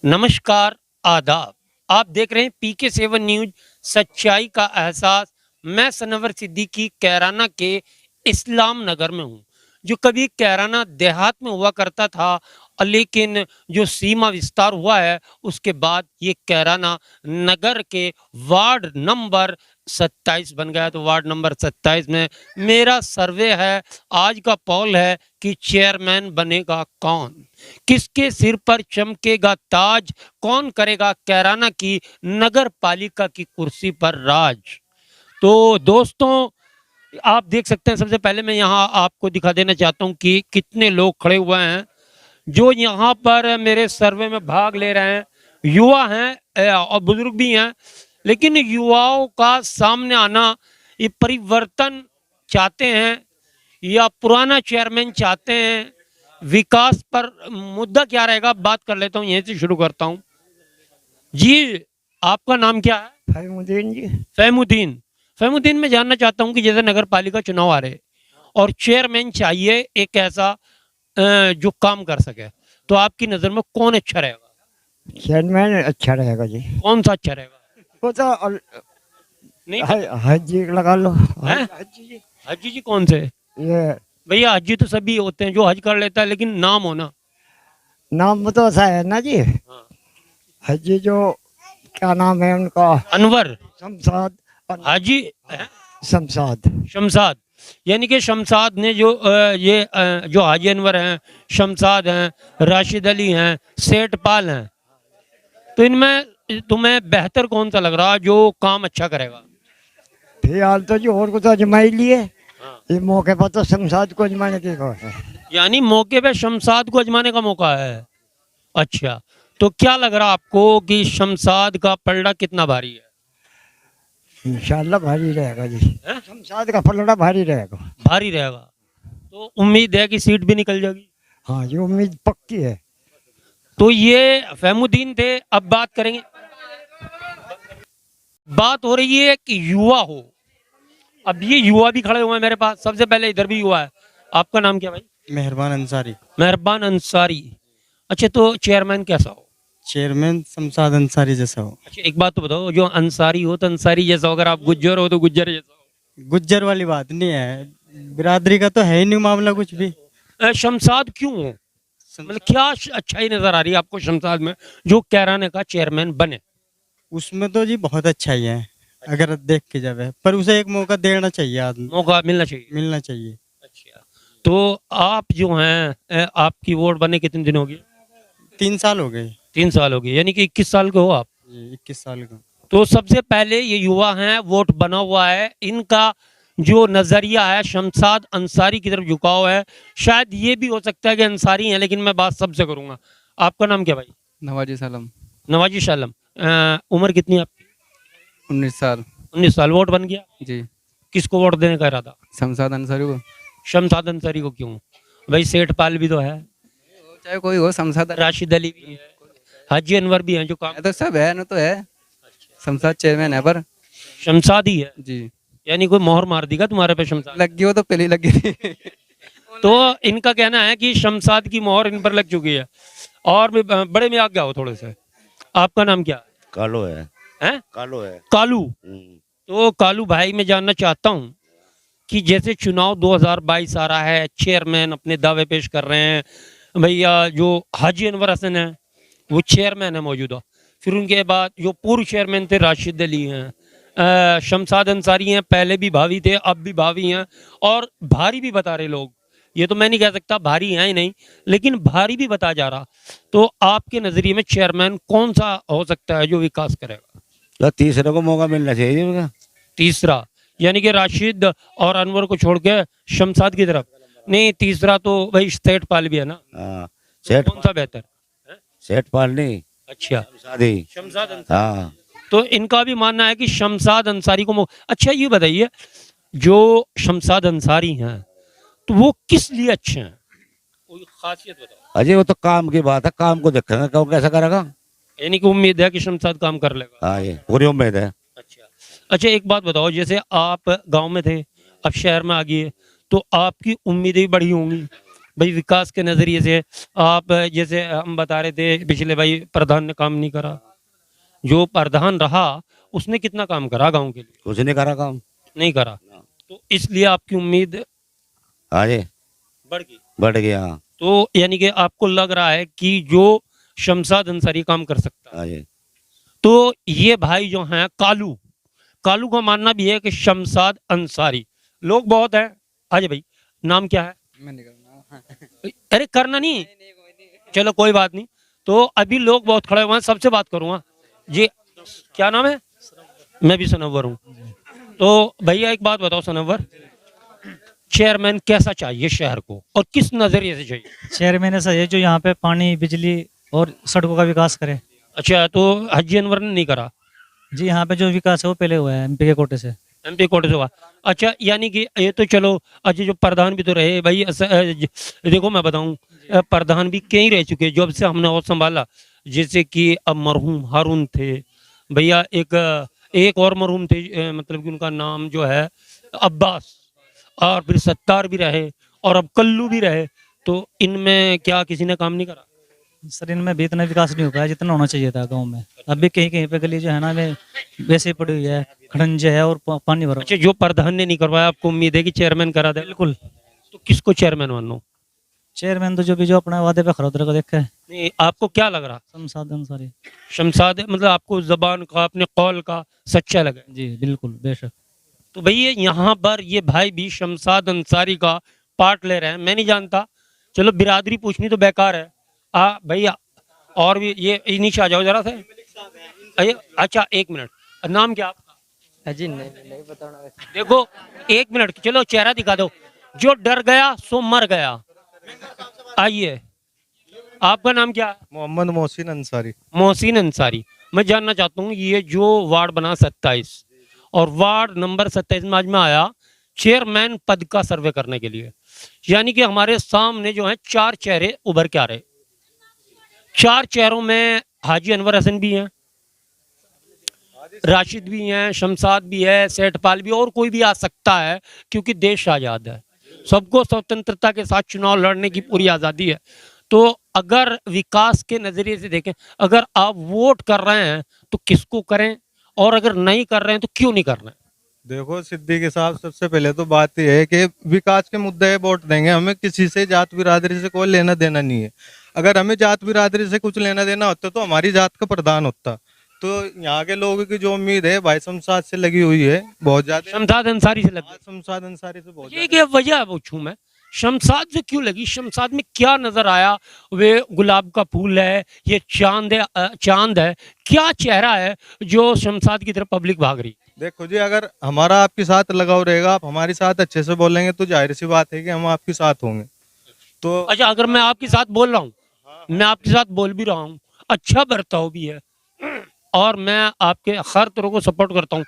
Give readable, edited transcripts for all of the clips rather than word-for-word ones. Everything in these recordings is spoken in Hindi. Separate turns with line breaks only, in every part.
नमस्कार, आदाब। आप देख रहे हैं पीके 7 न्यूज, सच्चाई का एहसास। मैं सनवर सिद्दीकी कैराना के इस्लाम नगर में हूँ, जो कभी कैराना देहात में हुआ करता था, लेकिन जो सीमा विस्तार हुआ है उसके बाद ये कैराना नगर के वार्ड नंबर 27 बन गया। तो वार्ड नंबर 27 में मेरा सर्वे है, आज का पॉल है कि चेयरमैन बनेगा कौन, किसके सिर पर चमकेगा ताज, कौन करेगा कैराना की नगर पालिका की कुर्सी पर राज। तो दोस्तों, आप देख सकते हैं, सबसे पहले मैं यहाँ आपको दिखा देना चाहता हूँ कि कितने लोग खड़े हुए हैं जो यहाँ पर मेरे सर्वे में भाग ले रहे हैं। युवा हैं और बुजुर्ग भी हैं, लेकिन युवाओं का सामने आना, ये परिवर्तन चाहते हैं या पुराना चेयरमैन चाहते हैं, विकास पर मुद्दा क्या रहेगा, बात कर लेता हूँ, यहीं से शुरू करता हूँ। जी, आपका नाम क्या है?
फहीमुद्दीन जी।
फहीमुद्दीन। फहीमुद्दीन, मैं जानना चाहता हूँ कि जैसे नगर पालिका चुनाव आ रहे और चेयरमैन चाहिए एक ऐसा जो काम कर सके, तो आपकी नजर में कौन अच्छा रहेगा?
चेयरमैन अच्छा रहेगा जी।
कौन सा अच्छा रहेगा?
वो तो
नहीं
हज जी लगा लो।
हैं?
हज जी।
हाजी जी कौन से?
ये
भैया हाजी तो सभी होते हैं, जो हज कर लेता है, लेकिन नाम होना।
नाम तो ऐसा है ना जी।
हाँ।
हज जी जो क्या नाम है उनका?
अनवर
शमशाद।
हाजी हैं?
शमशाद।
शमशाद, यानी कि शमशाद ने जो जो हाजी अनवर हैं, शमशाद हैं, राशिद अली हैं, सेठ पाल हैं, तो इनमें तुम्हें बेहतर कौन सा लग रहा जो काम अच्छा करेगा?
फिलहाल तो जो और कुछ अजमाई लिए,
हाँ।
ये मौके पर तो शमशाद को अजमाने की कोशिश है।
यानी मौके पे शमशाद को आजमाने का मौका है। अच्छा, तो क्या लग रहा आपको कि शमशाद का पलड़ा कितना भारी है?
इंशाल्लाह भारी रहेगा जी।
हैं?
शमशाद का पलड़ा भारी रहेगा।
भारी रहेगा, तो उम्मीद है कि सीट भी निकल जाएगी।
हाँ, ये उम्मीद पक्की है।
तो ये फहमुद्दीन थे। अब बात करेंगे, बात हो रही है कि युवा हो। अब ये युवा भी खड़े हुए हैं मेरे पास, सबसे पहले इधर भी युवा है। आपका नाम क्या भाई?
मेहरबान अंसारी।
मेहरबान अंसारी। अच्छा, तो चेयरमैन कैसा हो?
चेयरमैन शमशाद अंसारी जैसा हो।
अच्छा, एक बात तो बताओ, जो अंसारी हो तो अंसारी जैसा हो, अगर आप गुज्जर हो तो गुज्जर जैसा हो।
गुज्जर वाली बात नहीं है, बिरादरी का तो है ही नहीं मामला कुछ भी।
शमशाद क्यों हो? मतलब क्या अच्छाई नजर आ रही है आपको शमशाद में जो कैराने का चेयरमैन बने?
उसमें तो जी बहुत अच्छा ही है, अगर देख के जावे, पर उसे एक मौका देना चाहिए, आदमी
मौका मिलना चाहिए।
मिलना चाहिए।
अच्छा, तो आप जो हैं, आपकी वोट बने कितने दिन हो गए?
3 साल हो गए
3 साल हो गए, यानी कि 21 साल के हो आप।
जी, 21 साल का।
तो सबसे पहले ये युवा हैं, वोट बना हुआ है, इनका जो नजरिया है शमशाद अंसारी की तरफ झुकाव है। शायद ये भी हो सकता है कि अंसारी हैं, लेकिन मैं बात सबसे करूंगा। आपका नाम क्या भाई?
नवाजी सालम।
नवाजी शालम। उम्र कितनी है आपकी?
19 साल।
19 साल। वोट बन गया?
जी।
किसको वोट देने का इरादा?
शमशाद अंसारी को।
शमशाद अंसारी को क्यों? भाई सेठ पाल भी तो है,
चाहे कोई हो, शमशाद
राशिद अली भी है, हाजी अनवर भी हैं जो काम।
है तो सब है, न तो है। शमशाद चेयरमैन है पर।
शमशाद ही है,
जी।
यानी कोई मोहर मार देगा तुम्हारे पे शमशाद।
लग गई, वो तो पहले ही लग गई थी।
तो इनका कहना है कि शमशाद की मोहर इन पर लग चुकी है। और भी बड़े में आ गया हो थोड़े से। आपका नाम क्या
कालो है।
है?
कालो है।
कालू। तो कालू भाई, मैं जानना चाहता हूँ कि जैसे चुनाव 2022 आ रहा है, चेयरमैन अपने दावे पेश कर रहे हैं, भैया जो हाजी अनवर हसन है वो चेयरमैन है मौजूदा, फिर उनके बाद जो पूर्व चेयरमैन थे राशिद अली हैं, शमशाद अंसारी हैं, पहले भी भावी थे अब भी भावी हैं, और भारी भी बता रहे लोग, ये तो मैं नहीं कह सकता भारी हैं ही नहीं, लेकिन भारी भी बता जा रहा। तो आपके नजरिए में चेयरमैन कौन सा हो सकता है जो विकास करेगा?
तो तीसरे को मौका मिलना चाहिए उनका।
तीसरा, यानी कि राशिद और अनवर को छोड़ के शमशाद की तरफ? नहीं, तीसरा तो भाई सेठ पाल भी है ना,
हाँ,
तो
सेठ
कौन सा बेहतर?
सेठ पाल नहीं,
अच्छा,
शादी।
शमशाद अंसारी।
हाँ,
तो इनका भी मानना है कि शमशाद अंसारी को अच्छा, ये बताइए, जो शमशाद अंसारी हैं तो वो किस लिए अच्छे हैं, कोई खासियत बताओ।
अजय वो तो काम की बात है, काम को देखेंगे कौन कैसा करेगा।
यानी कि उम्मीद है कि शमशाद काम कर लेगा।
हाँ, ये पूरी उम्मीद है।
अच्छा। अच्छा, एक बात बताओ, जैसे आप गांव में थे, अब शहर में आ गए, तो आपकी उम्मीदें भी बढ़ी होंगी, भाई विकास के नजरिए से आप जैसे हम बता रहे थे पिछले भाई प्रधान ने काम नहीं करा, जो प्रधान रहा उसने कितना काम करा गांव के लिए?
कुछ नहीं करा काम।
नहीं करा। तो इसलिए आपकी उम्मीद
हाँ जी,
बढ़ गई।
बढ़ गया। हाँ
तो यानी कि आपको लग रहा है कि जो शमशाद अंसारी काम कर सकता है।
हाँ जी।
तो ये भाई जो हैं कालू, कालू का मानना भी है कि शमशाद अंसारी, लोग बहुत हैं। आज भाई नाम क्या है?
मैं नहीं करना।
अरे करना नहीं, चलो कोई बात नहीं। तो अभी लोग बहुत खड़े हुए हैं, सबसे बात करूंगा जी। क्या नाम है? मैं भी सनवर हूँ। तो भैया एक बात बताओ सनवर, चेयरमैन कैसा चाहिए शहर को और किस नजरिए से चाहिए?
चेयरमैन ऐसा है जो यहाँ पे पानी, बिजली और सड़कों का विकास करे।
अच्छा, तो हाजी अनवर ने नहीं करा?
जी, यहाँ पे जो विकास है वो पहले हुआ है एमपी के कोटे से।
एमपी कोटे से हुआ। अच्छा, यानी कि ये तो चलो, अच्छा जो प्रधान भी तो रहे भाई, देखो मैं बताऊं, प्रधान भी कई रह चुके जब से हमने और संभाला। जैसे कि अब मरहूम हारून थे भैया, एक और मरहूम थे, मतलब कि उनका नाम जो है अब्बास, और फिर सत्तार भी रहे और अब कल्लू भी रहे। तो इनमें क्या किसी ने काम नहीं करा?
सर, इनमें भी इतना विकास नहीं हो पाया जितना होना चाहिए था गाँव में। अभी कहीं कहीं पे गली जो है ना वे वैसे ही पड़ी हुई है, खड़ंजे है और पानी भरा।
अच्छा, जो प्रधान ने नहीं करवाया आपको उम्मीद है कि चेयरमैन करा दे?
बिल्कुल।
तो किसको चेयरमैन मानो?
चेयरमैन तो जो अपने वादे पे खरा उतरा को देखा है।
नहीं, आपको क्या लग रहा?
शमशाद अंसारी।
शमशाद मतलब आपको जबान का, अपने कौल का सच्चा लगा?
जी बिल्कुल, बेशक।
तो भैया यहाँ पर ये भाई भी शमशाद अंसारी का पार्ट ले रहे हैं, मैं नहीं जानता। चलो बिरादरी पूछनी तो बेकार है। भैया और भी ये नीचे आ जाओ जरा से। अच्छा एक मिनट, नाम क्या आपका?
जी नहीं बताना।
देखो एक मिनट, चलो चेहरा दिखा दो। जो डर गया सो मर गया। आइए, आपका नाम क्या है?
मोहम्मद मोहसिन अंसारी।
मोहसिन अंसारी। मैं जानना चाहता हूँ ये जो वार्ड बना 27 और वार्ड नंबर 27 में आज मैं आया चेयरमैन पद का सर्वे करने के लिए, यानी कि हमारे सामने जो है 4 चेहरे उभर के आ रहे। 4 चेहरों में हाजी अनवर हसन भी हैं, राशिद भी हैं, शमशाद भी है, सेठपाल भी, और कोई भी आ सकता है क्योंकि देश आजाद है, सबको स्वतंत्रता के साथ चुनाव लड़ने की पूरी आजादी है। तो अगर विकास के नजरिए से देखें, अगर आप वोट कर रहे हैं तो किसको करें, और अगर नहीं कर रहे हैं तो क्यों नहीं कर रहे हैं?
देखो सिद्दीकी साहब, सबसे पहले तो बात यह है कि विकास के मुद्दे पे वोट देंगे, हमें किसी से जात बिरादरी से कोई लेना देना नहीं है। अगर हमें जात बिरादरी से कुछ लेना देना होता तो हमारी जात का प्रधान होता। तो यहाँ के लोगों की जो उम्मीद है भाई शमशाद से लगी हुई है बहुत ज्यादा।
शमशाद अंसारी से लगी?
शमशाद अंसारी से बहुत
ये क्या वजह पूछूं मैं, शमशाद से क्यों लगी? शमशाद में क्या नजर आया? वे गुलाब का फूल है, ये चांद है, चांद है, क्या चेहरा है जो शमशाद की तरफ पब्लिक भाग रही?
देखो जी, अगर हमारा आपके साथ लगाव रहेगा, आप हमारे साथ अच्छे से बोलेंगे तो जाहिर सी बात है कि हम आपके साथ होंगे। तो
अच्छा, अगर मैं आपके साथ बोल रहा हूँ, मैं आपके साथ बोल भी रहा हूँ, अच्छा बर्ताव भी है और मैं आपके हर तरह को सपोर्ट करता हूँ,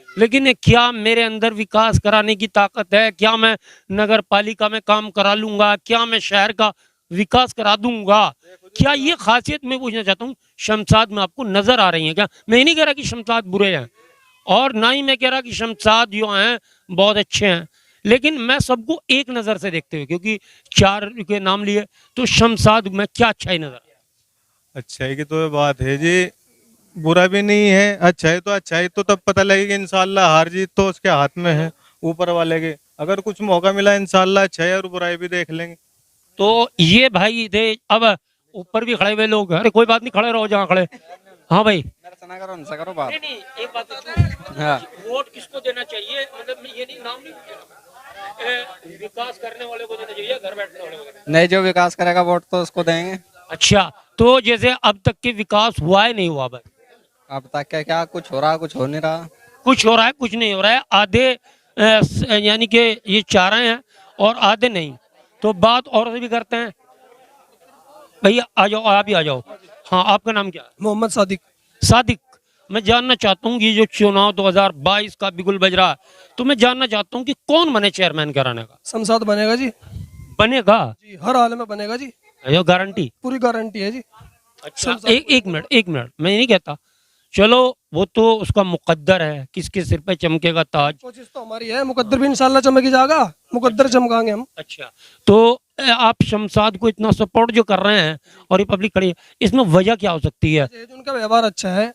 लेकिन क्या मेरे अंदर विकास कराने की ताकत है? क्या मैं नगर पालिका में काम करा लूंगा? क्या मैं शहर का विकास करा दूंगा? क्या ये खासियत मैं पूछना चाहता हूँ शमशाद में आपको नजर आ रही है क्या? मैं नहीं कह रहा कि शमशाद बुरे हैं और ना ही मैं कह रहा कि शमशाद जो हैं बहुत अच्छे हैं, लेकिन मैं सबको एक नजर से देखते हुए, क्योंकि 4 के नाम लिए, तो शमशाद में क्या अच्छाई नजर आया?
अच्छाई की तो ये बात है जी, बुरा भी नहीं है। अच्छाई तो तब पता लगेगी इंशाल्लाह, हार जीत तो उसके हाथ में है ऊपर वाले के। अगर कुछ मौका मिला इंशाल्लाह अच्छाई और बुराई भी देख लेंगे।
तो ये भाई थे, अब ऊपर भी खड़े हुए लोग, अरे कोई बात नहीं, खड़े रहो जहाँ खड़े। हाँ भाई,
करो बात।
नहीं एक बात बताओ,
हाँ।
वोट किसको देना चाहिए? मतलब ये नहीं, नाम नहीं, विकास करने वाले को देना चाहिए, घर बैठने वाले को?
नहीं, जो विकास करेगा वोट तो उसको देंगे।
अच्छा, तो जैसे अब तक के विकास हुआ है नहीं हुआ भाई?
अब तक क्या कुछ हो रहा, कुछ हो नहीं रहा।
कुछ हो रहा है, कुछ नहीं हो रहा है, आधे यानी कि ये चाह रहे हैं और आधे नहीं। तो बात और से भी करते हैं। भैया आ जाओ, आप ही आ जाओ। हाँ, आपका नाम क्या है?
मोहम्मद सादिक।
सादिक, मैं जानना चाहता हूँ, ये जो चुनाव 2022 का बिगुल बज रहा है, तो मैं जानना चाहता हूँ कि कौन बने चेयरमैन कराने का?
शमशाद बनेगा जी।
बनेगा
जी, हर हाल में बनेगा जी,
ये गारंटी?
पूरी गारंटी है जी।
अच्छा, एक मिनट, मैं नहीं कहता, चलो वो तो उसका मुकद्दर है, किसके सिर पे चमकेगा ताज।
कोशिश तो हमारी है, मुकद्दर भी इंशाल्लाह चमक ही जाएगा, मुकद्दर चमकाएंगे हम।
अच्छा, तो आप शमशाद को इतना सपोर्ट जो कर रहे हैं और ये पब्लिक खड़ी है, इसमें वजह क्या हो सकती है?
ये जो उनका व्यवहार अच्छा है,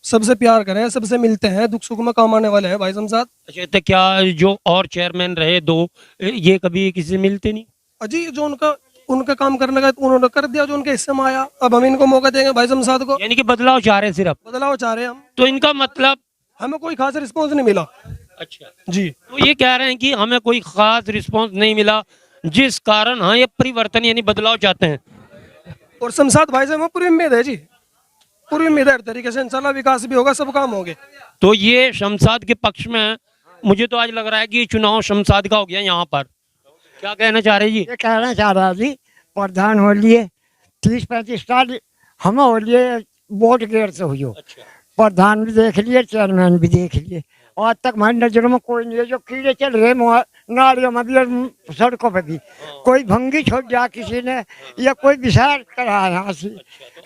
सबसे प्यार करें, सबसे मिलते हैं, दुख सुख में काम आने वाले हैं भाई शमशाद।
अच्छा, तो क्या जो और चेयरमैन रहे दो, ये कभी किसी से मिलते नहीं?
अजी जो उनका उनका काम करने का उन्होंने कर दिया, जो उनके हिस्से में आया, अब हम इनको मौका देंगे भाई शमशाद को।
यानी कि बदलाव चाह रहे हैं सिर्फ,
बदलाव चाह रहे हैं हम,
तो इनका मतलब?
हमें कोई खास रिस्पॉन्स नहीं मिला
अच्छा,
जी।
तो ये कह रहे हैं कि हमें कोई खास रिस्पांस नहीं मिला, जिस कारण हाँ ये परिवर्तन यानी बदलाव चाहते हैं।
और शमशाद भाई से हमें पूरी उम्मीद है जी, पूरी उम्मीद है हर तरीके से इंशाल्लाह विकास भी होगा, सब काम होंगे।
तो ये शमशाद के पक्ष में है। मुझे तो आज लग रहा है कि चुनाव शमशाद का हो गया यहाँ पर। क्या कहना चाह रहे जी?
ये कहना चाह रहा जी, प्रधान हो लिए 30-35 साल, हम हो लिए वोट गेर से हुई हो, प्रधान भी देख लिए, चेयरमैन भी देख लिए, आज तक हमारी नजरों में कोई नहीं है। जो कीड़े चल रहे नालियों में भी और सड़कों पे भी, कोई भंगी छोड़ दिया किसी ने या कोई विचार करा यहाँ से।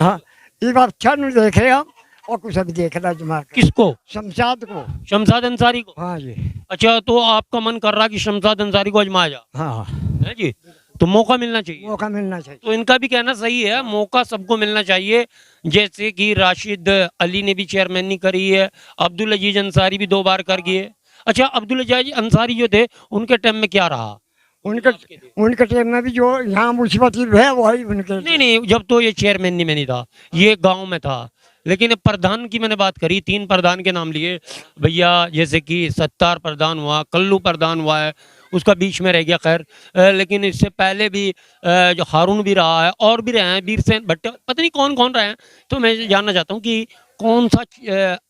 हाँ, ये बात अच्छा नहीं देख रहे हम, और कुछ अभी देख रहा जमा
किसको?
शमशाद को।
शमशाद अंसारी को?
हाँ जी,
अच्छा, तो आपका मन कर रहा कि शमशाद अंसारी को आजमाया जा,
हाँ,
है जी? तो मौका मिलना चाहिए।
मौका मिलना चाहिए।
तो इनका भी कहना सही है, मौका सबको मिलना चाहिए। जैसे कि राशिद अली ने भी चेयरमैनी करी है, अब्दुल अजीज अंसारी भी 2 बार कर गए। अच्छा, अब्दुल अजीज अंसारी जो थे उनके टाइम में क्या रहा?
उनके टाइम में भी जो यहाँ मुसीबत है वही उनके।
नहीं, जब तो ये चेयरमैनी में नहीं था, ये गांव में था। लेकिन प्रधान की मैंने बात करी, 3 प्रधान के नाम लिए भैया, जैसे कि सत्तार प्रधान हुआ, कल्लू प्रधान हुआ है, उसका बीच में रह गया खैर। लेकिन इससे पहले भी जो हारून भी रहा है और भी रहे हैं, वीरसेन भट्ट, पता नहीं कौन कौन रहे हैं। तो मैं जानना चाहता हूँ कि कौन सा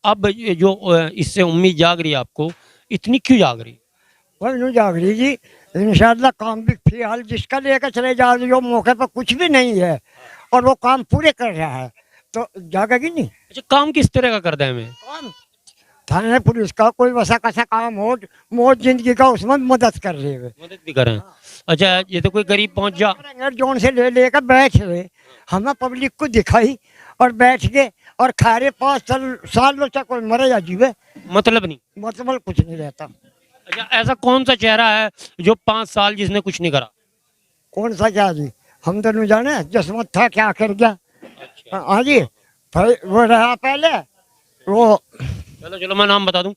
अब जो इससे उम्मीद जाग रही है आपको, इतनी क्यों जाग रही?
वही नहीं जाग रही जी, इंशाल्लाह काम भी फिलहाल जिसका लेकर चले जा रही हो, मौके पर कुछ भी नहीं है और वो काम पूरे कर रहा है, तो जागेगी नहीं।
अच्छा, काम किस तरह का कर दें हमें?
काम थाने पुलिस का कोई वैसा कैसा काम हो, मौत जिंदगी का, उसमें मदद कर रहे हैं,
मदद भी करें। अच्छा, ये तो कोई गरीब पहुंच जा,
जोन से लेकर बैठ रहे, हमें पब्लिक को दिखाई और बैठ गए और खा रहे 5 साल तक, कोई मरे या जीवे,
मतलब नहीं।
मतलब कुछ नहीं रहता।
अच्छा, ऐसा कौन सा चेहरा है जो 5 साल जिसने कुछ नहीं करा?
कौन सा क्या जी, हम तो नहीं जाने, जसमत था क्या कर गया। हाँ जी, भाई वो रहा पहले, वो
चलो मैं नाम बता दूं,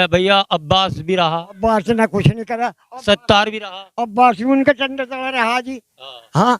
भैया अब्बास भी रहा,
अब्बास ने कुछ नहीं करा,
सत्तार भी रहा,
अब्बास भी उनके चंडे तले रहा जी। हाँ,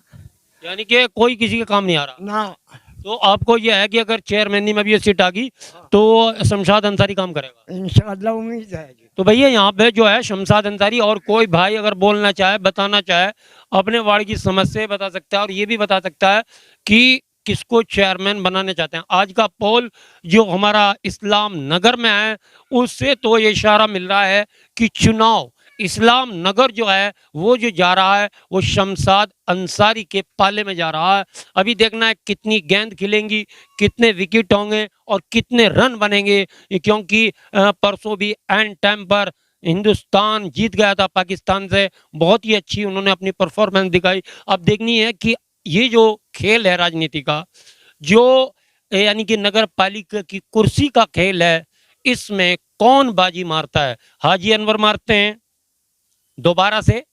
यानी कि कोई किसी के काम नहीं आ रहा
ना।
तो आपको यह है कि अगर चेयरमैनी में भी ये सीट आ गई तो शमशाद अंसारी काम करेगा,
इंशाल्लाह उम्मीद है जी।
तो भैया यहाँ पे जो है शमशाद अंसारी, और कोई भाई अगर बोलना चाहे, बताना चाहे, अपने वार्ड की समस्या बता सकता है और ये भी बता सकता है कि किसको चेयरमैन बनाने चाहते हैं। आज का पोल जो हमारा इस्लाम नगर में है, उससे तो ये इशारा मिल रहा है कि चुनाव इस्लाम नगर जो है वो जो जा रहा है वो शमशाद अंसारी के पाले में जा रहा है। अभी देखना है कितनी गेंद खिलेंगी, कितने विकेट होंगे और कितने रन बनेंगे, क्योंकि परसों भी एंड टाइम पर हिंदुस्तान जीत गया था पाकिस्तान से, बहुत ही अच्छी उन्होंने अपनी परफॉर्मेंस दिखाई। अब देखनी है कि ये जो खेल है राजनीति का, जो यानी कि नगर पालिका की कुर्सी का खेल है, इसमें कौन बाजी मारता है? हाजी अनवर मारते हैं दोबारा से,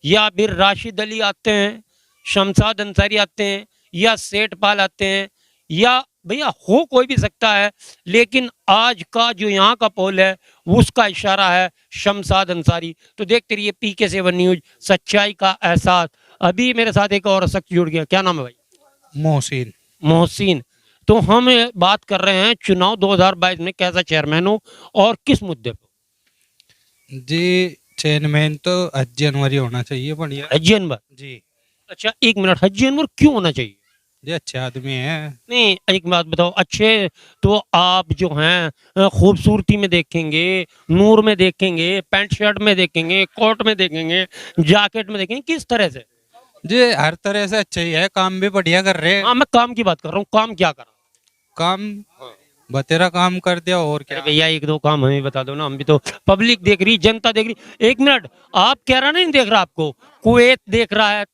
या फिर राशिद अली आते हैं, शमशाद अंसारी आते हैं, या सेठपाल आते हैं, या भैया हो कोई भी सकता है। लेकिन आज का जो यहाँ का पोल है उसका इशारा है शमशाद अंसारी। तो देखते रहिए PK7 न्यूज, सच्चाई का एहसास। अभी मेरे साथ एक और शख्स जुड़ गया, क्या नाम है भाई?
मोहसिन।
मोहसिन। तो हम बात कर रहे हैं चुनाव 2022 में कैसा चेयरमैन हो और किस मुद्दे पर?
जी, चेयरमैन तो हज्जी अनवर होना चाहिए, बढ़िया।
हज्जी अनवर
जी।
अच्छा, 1 मिनट, हज्जी अनवर क्यों होना चाहिए?
जी, अच्छे आदमी है।
नहीं, एक बात बताओ, अच्छे तो आप जो हैं खूबसूरती में देखेंगे, नूर में देखेंगे, पैंट शर्ट में देखेंगे, कोट में देखेंगे, जैकेट में देखेंगे, किस तरह से?
जी, हर तरह से अच्छा ही है, काम भी बढ़िया कर रहे हैं।
हाँ, मैं काम की बात कर रहा हूँ, काम क्या करा?
काम बतेरा काम कर दिया, और क्या।
भैया 1-2 काम हमें बता दो ना, हम भी तो, पब्लिक देख रही, जनता देख रही। 1 मिनट, आप कह रहा नहीं देख रहा, आपको कुवैत देख रहा है,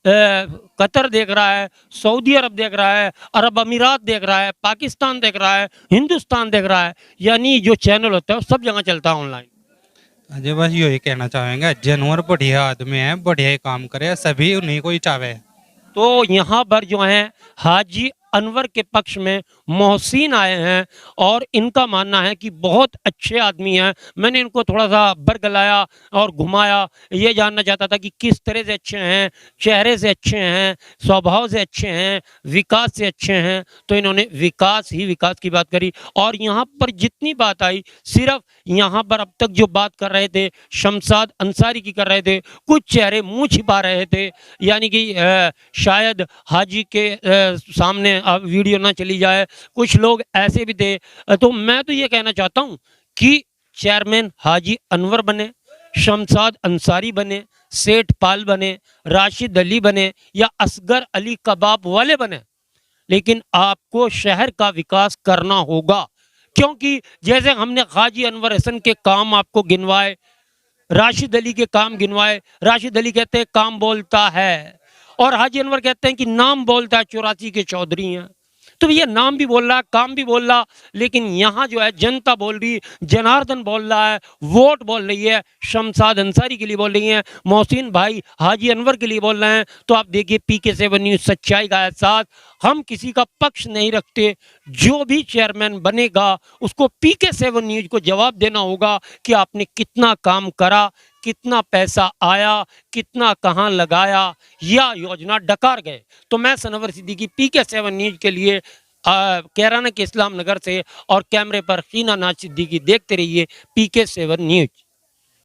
कतर देख रहा है, सऊदी अरब देख रहा है, अरब अमीरात देख रहा है, पाकिस्तान देख रहा है, हिंदुस्तान देख रहा है, यानी जो चैनल होता है वो सब जगह चलता है ऑनलाइन।
अजय बस यही कहना चाहेंगे अजय अनवर बढ़िया आदमी है, बढ़िया ही काम करे, सभी उन्हीं को ही चाहे।
तो यहाँ पर जो है हाजी अनवर के पक्ष में मोहसिन आए हैं और इनका मानना है कि बहुत अच्छे आदमी हैं। मैंने इनको थोड़ा सा बरगलाया और घुमाया, ये जानना चाहता था कि किस तरह से अच्छे हैं, चेहरे से अच्छे हैं, स्वभाव से अच्छे हैं, विकास से अच्छे हैं। तो इन्होंने विकास ही विकास की बात करी। और यहाँ पर जितनी बात आई, सिर्फ यहाँ पर अब तक जो बात कर रहे थे शमशाद अंसारी की कर रहे थे, कुछ चेहरे मुंह छिपा रहे थे, यानी कि शायद हाजी के सामने अब वीडियो ना चली जाए, कुछ लोग ऐसे भी थे। तो मैं तो ये कहना चाहता हूं कि चेयरमैन हाजी अनवर बने, शमशाद अंसारी बने, सेठ पाल बने, राशिद अली बने या असगर अली कबाब वाले बने, लेकिन आपको शहर का विकास करना होगा। क्योंकि जैसे हमने हाजी अनवर हसन के काम आपको गिनवाए, राशिद अली के काम गिनवाए, राशिद अली कहते हैं काम बोलता है और हाजी अनवर कहते हैं कि नाम बोलता है, 84 के चौधरी हैं। तो ये नाम भी बोल रहा है, काम भी बोल रहा, लेकिन यहाँ जो है जनता बोल रही, जनार्दन बोल रहा है, वोट बोल रही है, शमशाद अंसारी के लिए बोल रही है, मोहसिन भाई हाजी अनवर के लिए बोल रहे हैं। तो आप देखिए PK7 न्यूज़ सच्चाई का एहसास, हम किसी का पक्ष नहीं रखते, जो भी चेयरमैन बनेगा उसको PK7 न्यूज़ को जवाब देना होगा कि आपने कितना काम करा, कितना पैसा आया, कितना कहाँ लगाया या योजना डकार गए। तो मैं सनवर सिद्दीकी PK7 न्यूज़ के लिए कैराना के इस्लाम नगर से और कैमरे पर हीना नाज सिद्दीकी, देखते रहिए PK7 न्यूज़।